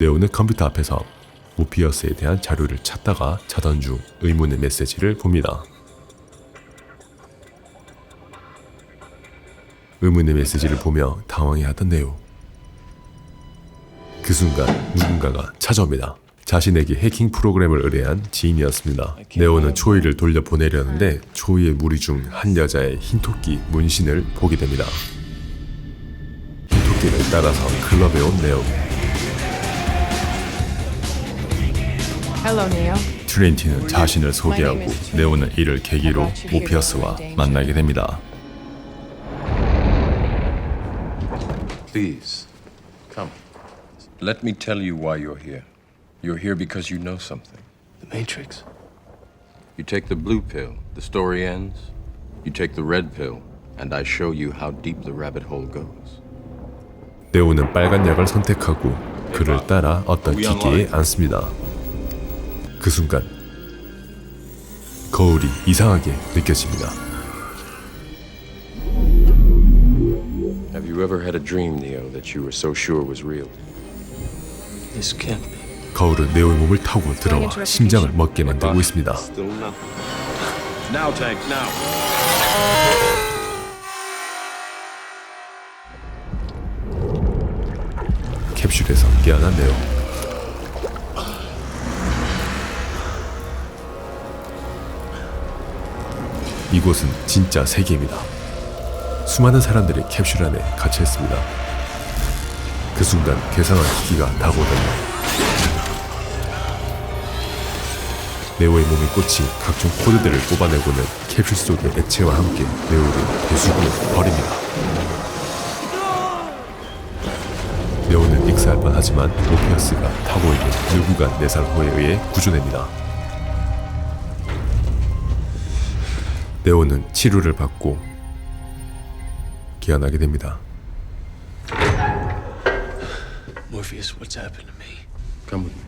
네오는 컴퓨터 앞에서 모피어스에 대한 자료를 찾다가 자던 중 의문의 메시지를 봅니다. 의문의 메시지를 보며 당황해하던 네오. 그 순간 누군가가 찾아옵니다. 자신에게 해킹 프로그램을 의뢰한 지인이었습니다. 네오는 조이를 돌려보내려는데 조이의 무리 중 한 여자의 흰토끼 문신을 보게 됩니다. 흰토끼를 따라서 클럽에 온 네오. Hello, Neo. 트레인티는 자신을 소개하고 네오는 이를 계기로 모피어스와 만나게 됩니다. Please, come. Let me tell you why you're here. You're here because you know something. The Matrix. You take the blue pill, the story ends. You take the red pill, and I show you how deep the rabbit hole goes. 네오는 빨간 약을 선택하고 그를 따라 어떤 기계에 앉습니다. 그 순간 거울이 이상하게 느껴집니다. Have you ever had a dream, Neo, that you were so sure was real? This can't be. 거울은 네오의 몸을 타고 들어와 심장을 멎게 만들고 있습니다. Still no. Now, Tank, now. 캡슐에서 깨어난 네오. 이곳은 진짜 세계입니다. 수많은 사람들이 캡슐 안에 갇혀 있습니다. 그 순간 괴상한 기기가 다가오더니 네오의 몸에 꽂힌 각종 코드들을 뽑아내고는 캡슐 속의 액체와 함께 네오를 배수구에 버립니다. 네오는 익사할 뻔하지만 모피어스가 타고 있는 늙어간 내살호에 의해 구조됩니다. 네오는 치료를 받고 깨어나게 됩니다. Morpheus, what's happened to me? Come with me.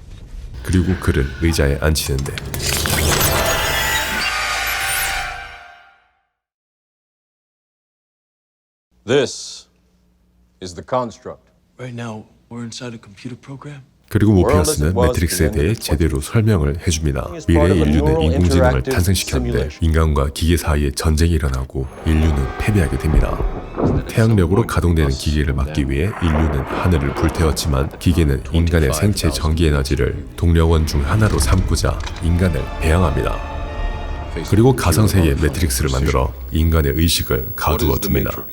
그리고 그를 의자에 앉히는데 This is the construct. Right now, we're inside a computer program. 그리고 모피어스는 매트릭스에 대해 제대로 설명을 해줍니다. 미래의 인류는 인공지능을 탄생시켰는데 인간과 기계 사이에 전쟁이 일어나고 인류는 패배하게 됩니다. 태양력으로 가동되는 기계를 막기 위해 인류는 하늘을 불태웠지만 기계는 인간의 생체 전기 에너지를 동력원 중 하나로 삼고자 인간을 배양합니다. 그리고 가상세계 매트릭스를 만들어 인간의 의식을 가두어 둡니다.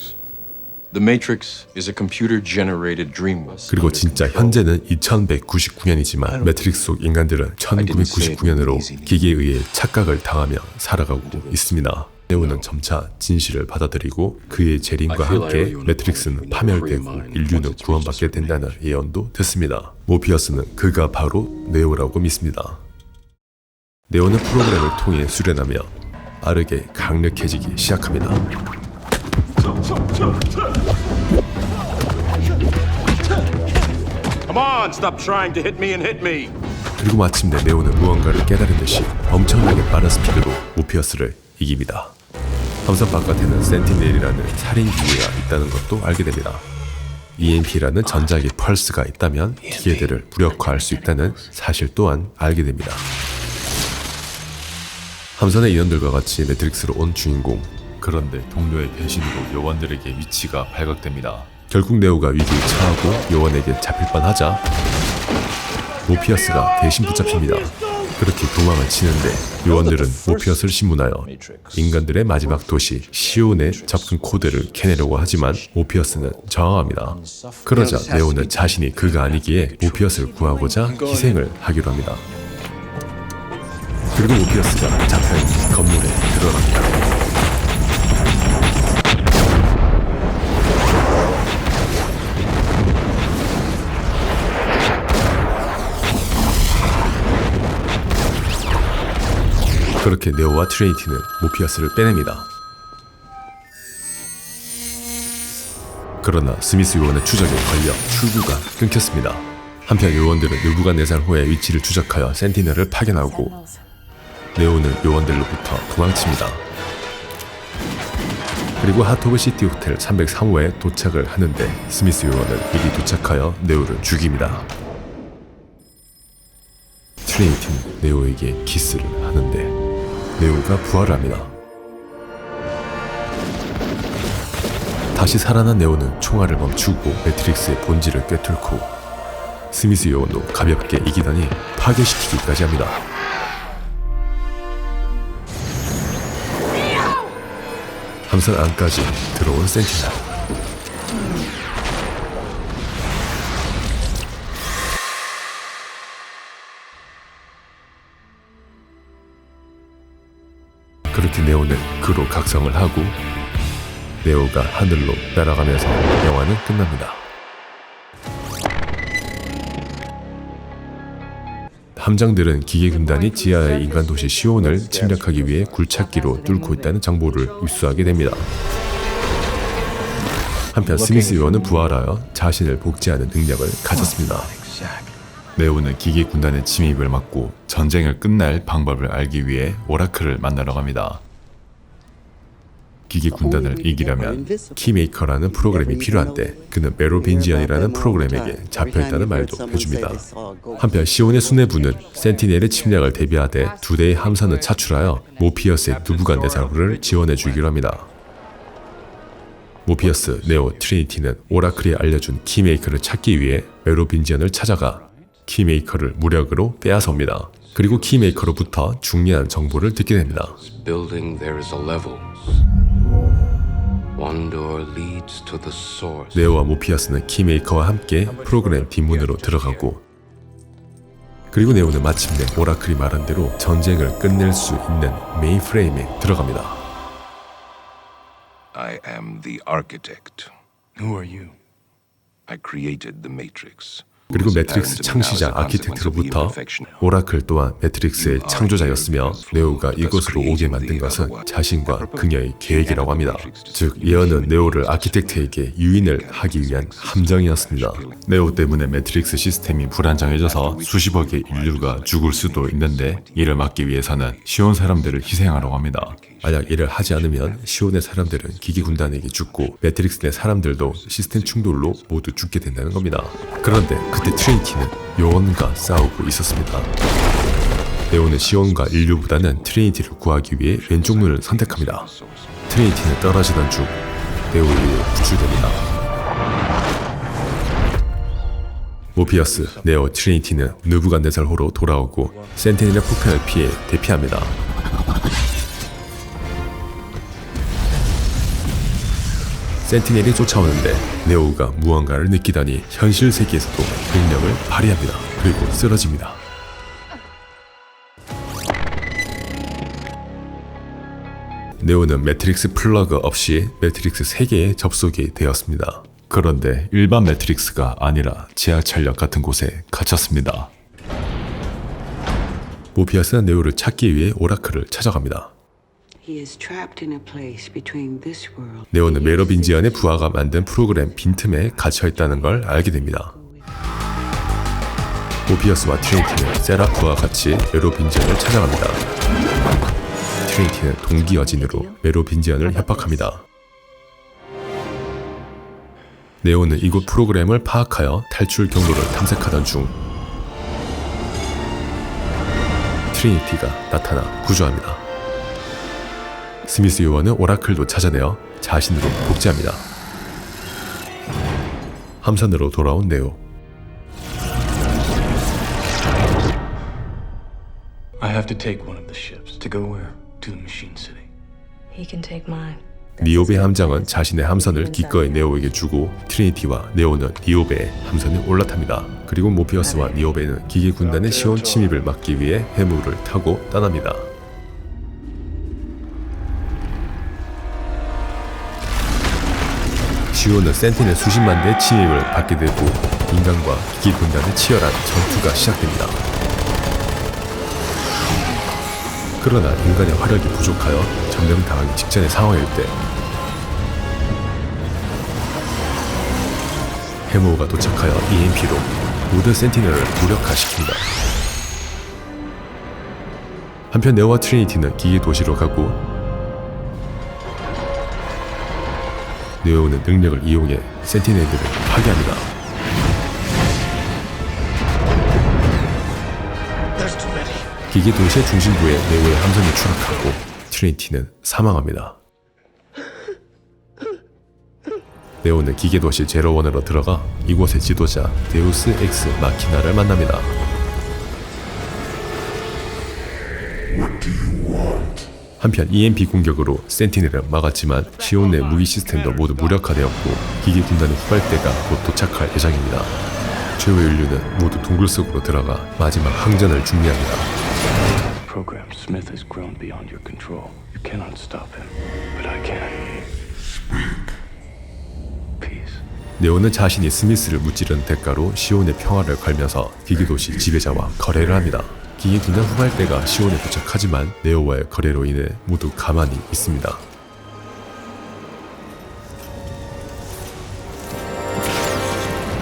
The Matrix is a computer-generated dream world. 그리고 진짜 현재는 2199년이지만 매트릭스 속 인간들은 1999년으로 기계에 의해 착각을 당하며 살아가고 있습니다. 네오는 점차 진실을 받아들이고 그의 재림과 함께 매트릭스는 파멸되고 인류는 구원받게 된다는 예언도 듣습니다. 모피어스는 그가 바로 네오라고 믿습니다. 네오는 프로그램을 통해 수련하며 빠르게 강력해지기 시작합니다. Come on, stop trying to hit me and hit me. 그리고 마침내 네오는 무언가를 깨달은 듯이 엄청나게 빠른 스피드로 모피어스를 이깁니다. 함선 바깥에는 센티넬이라는 살인 기계가 있다는 것도 알게 됩니다. EMP라는 전자기 펄스가 있다면 기계들을 무력화할 수 있다는 사실 또한 알게 됩니다. 함선의 인원들과 같이 매트릭스로 온 주인공. 그런데 동료의 배신으로 요원들에게 위치가 발각됩니다. 결국 네오가 위기에 처하고 요원에게 잡힐 뻔하자 모피어스가 대신 붙잡힙니다. 그렇게 도망을 치는데 요원들은 모피어스를 신문하여 인간들의 마지막 도시 시온의 접근 코드를 캐내려고 하지만 모피어스는 저항합니다. 그러자 네오는 자신이 그가 아니기에 모피어스를 구하고자 희생을 하기로 합니다. 그리고 모피어스가 잡혀있는 건물에 들어갑니다. 그렇게 네오와 트리니티는 모피어스를 빼냅니다. 그러나 스미스 요원의 추적에 걸려 출구가 끊겼습니다. 한편 요원들은 늙어간 내살호의 위치를 추적하여 센티넬을 파견하고 네오는 요원들로부터 도망칩니다. 그리고 하토브 시티 호텔 303호에 도착을 하는데 스미스 요원은 미리 도착하여 네오를 죽입니다. 트리니티는 네오에게 키스를 하는데 네오가 부활을 합니다. 다시 살아난 네오는 총알을 멈추고 매트릭스의 본질을 꿰뚫고 스미스 요원도 가볍게 이기더니 파괴시키기까지 합니다. 함선 안까지 들어온 센티넬. 그렇게 네오는 그로 각성을 하고 네오가 하늘로 날아가면서 영화는 끝납니다. 함장들은 기계 군단이 지하의 인간 도시 시온을 침략하기 위해 굴착기로 뚫고 있다는 정보를 입수하게 됩니다. 한편 스미스 요원은 부활하여 자신을 복제하는 능력을 가졌습니다. 네오는 기계 군단의 침입을 막고 전쟁을 끝낼 방법을 알기 위해 오라클을 만나러 갑니다. 기계 군단을 이기려면 키메이커라는 프로그램이 필요한데 그는 메로빈지언이라는 프로그램에게 잡혀있다는 말도 해줍니다. 한편 시온의 수뇌부는 센티넬의 침략을 대비하되 두 대의 함선을 차출하여 모피어스의 누부갓네살을 지원해주기로 합니다. 모피어스, 네오, 트리니티는 오라클이 알려준 키메이커를 찾기 위해 메로빈지언을 찾아가 키메이커를 무력으로 빼앗아옵니다. 그리고 키메이커로부터 중요한 정보를 듣게 됩니다. Building there is a level. One door leads to the source. 네오와 모피어스는 키메이커와 함께 프로그램 뒷문으로 들어가고 그리고 네오는 마침내 오라클이 말한 대로 전쟁을 끝낼 수 있는 메인프레임에 들어갑니다. I am the architect. Who are you? I created the Matrix. 그리고 매트릭스 창시자 아키텍트로부터 오라클 또한 매트릭스의 창조자였으며 네오가 이곳으로 오게 만든 것은 자신과 그녀의 계획이라고 합니다. 즉 예언은 네오를 아키텍트에게 유인을 하기 위한 함정이었습니다. 네오 때문에 매트릭스 시스템이 불안정해져서 수십억의 인류가 죽을 수도 있는데 이를 막기 위해서는 시온 사람들을 희생하라고 합니다. 만약 이를 하지 않으면 시온의 사람들은 기계 군단에게 죽고 매트릭스 내 사람들도 시스템 충돌로 모두 죽게 된다는 겁니다. 그런데 그때 트리니티는 요원과 싸우고 있었습니다. 네오는 시온과 인류보다는 트리니티를 구하기 위해 왼쪽 문을 선택합니다. 트리니티는 떨어지던 중 네오에 의해 구출됩니다. 모피어스, 네오, 트리니티는 누부갓네살호로 돌아오고 센티넬의 폭탄을 피해 대피합니다. 센티넬이 쫓아오는데 네오가 무언가를 느끼다니 현실 세계에서도 능력을 발휘합니다. 그리고 쓰러집니다. 네오는 매트릭스 플러그 없이 매트릭스 3개에 접속이 되었습니다. 그런데 일반 매트릭스가 아니라 지하철역 같은 곳에 갇혔습니다. 모피어스는 네오를 찾기 위해 오라클을 찾아갑니다. 네오는 메로빈지언의 부하가 만든 프로그램 빈틈에 갇혀있다는 걸 알게 됩니다. 모피어스와 트리니티는 세라프와 같이 메로빈지언을 찾아갑니다. 트리니티는 동기어진으로 메로빈지언을 협박합니다. 네오는 이곳 프로그램을 파악하여 탈출 경로를 탐색하던 중 트리니티가 나타나 구조합니다. 스미스 요원은 오라클도 찾아내어 자신으로 복제합니다. 함선으로 돌아온 네오. I have to take one of the ships. To go where? To the Machine City. He can take mine. 니오베 함장은 자신의 함선을 기꺼이 네오에게 주고 트리니티와 네오는 니오베의 함선에 올라탑니다. 그리고 모피어스와 니오베는 기계 군단의 시온 침입을 막기 위해 해무를 타고 떠납니다. 시온은 센티넬 수십만 대의 침입을 받게 되고 인간과 기계 군단의 치열한 전투가 시작됩니다. 그러나 인간의 화력이 부족하여 점령당하기 직전의 상황일 때 해모가 도착하여 EMP로 모든 센티넬을 무력화시킵니다. 한편 네오와 트리니티는 기계 도시로 가고 네오는 능력을 이용해 센티넬들을 파괴합니다. There's too 기계 도시의 중심부에 네오의 함선이 추락하고 트리니티는 사망합니다. 네오는 기계 도시 제로원으로 들어가 이곳의 지도자 데우스 엑스 마키나를 만납니다. 한편 EMP 공격으로 센티넬을 막았지만 시온의 무기 시스템도 모두 무력화되었고 기계 군단의 후발대가 곧 도착할 예정입니다. 최후의 인류는 모두 동굴 속으로 들어가 마지막 항전을 준비합니다. Program Smith has grown beyond your control. You cannot stop him, but I can. Peace. 네오는 자신이 스미스를 무찌른 대가로 시온의 평화를 걸면서 기계도시 지배자와 거래를 합니다. 기계 군단 후발대가 시온에 도착하지만 네오와의 거래로 인해 모두 가만히 있습니다.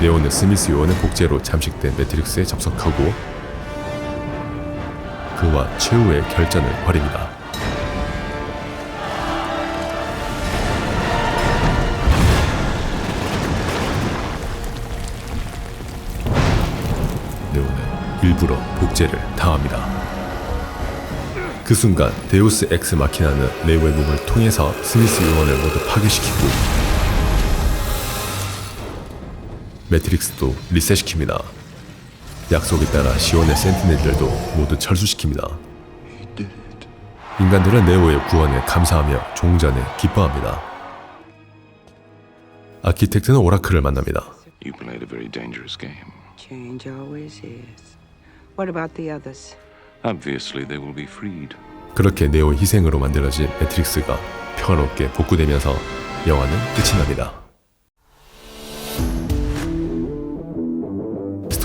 네오는 스미스 요원의 복제로 잠식된 매트릭스에 접속하고 그와 최후의 결전을 벌입니다. 네오는 일부러 복제를 당합니다. 그 순간 데우스 엑스 마키나는 네오의 몸을 통해서 스미스 요원을 모두 파괴시키고 매트릭스도 리셋시킵니다. 약속에 따라 시온의 센티넬들도 모두 철수시킵니다. 인간들은 네오의 구원에 감사하며 종전에 기뻐합니다. 아키텍트는 오라클을 만납니다. You played a very dangerous game. Change always is. What about the others? Obviously, they will be freed. 그렇게 네오의 희생으로 만들어진 매트릭스가 평화롭게 복구되면서 영화는 끝이 납니다.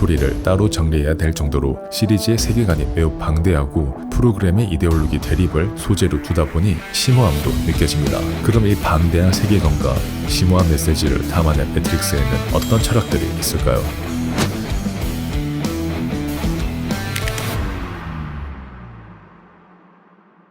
스토리를 따로 정리해야 될 정도로 시리즈의 세계관이 매우 방대하고 프로그램의 이데올로기 대립을 소재로 두다 보니 심오함도 느껴집니다. 그럼 이 방대한 세계관과 심오한 메시지를 담아낸 매트릭스에는 어떤 철학들이 있을까요?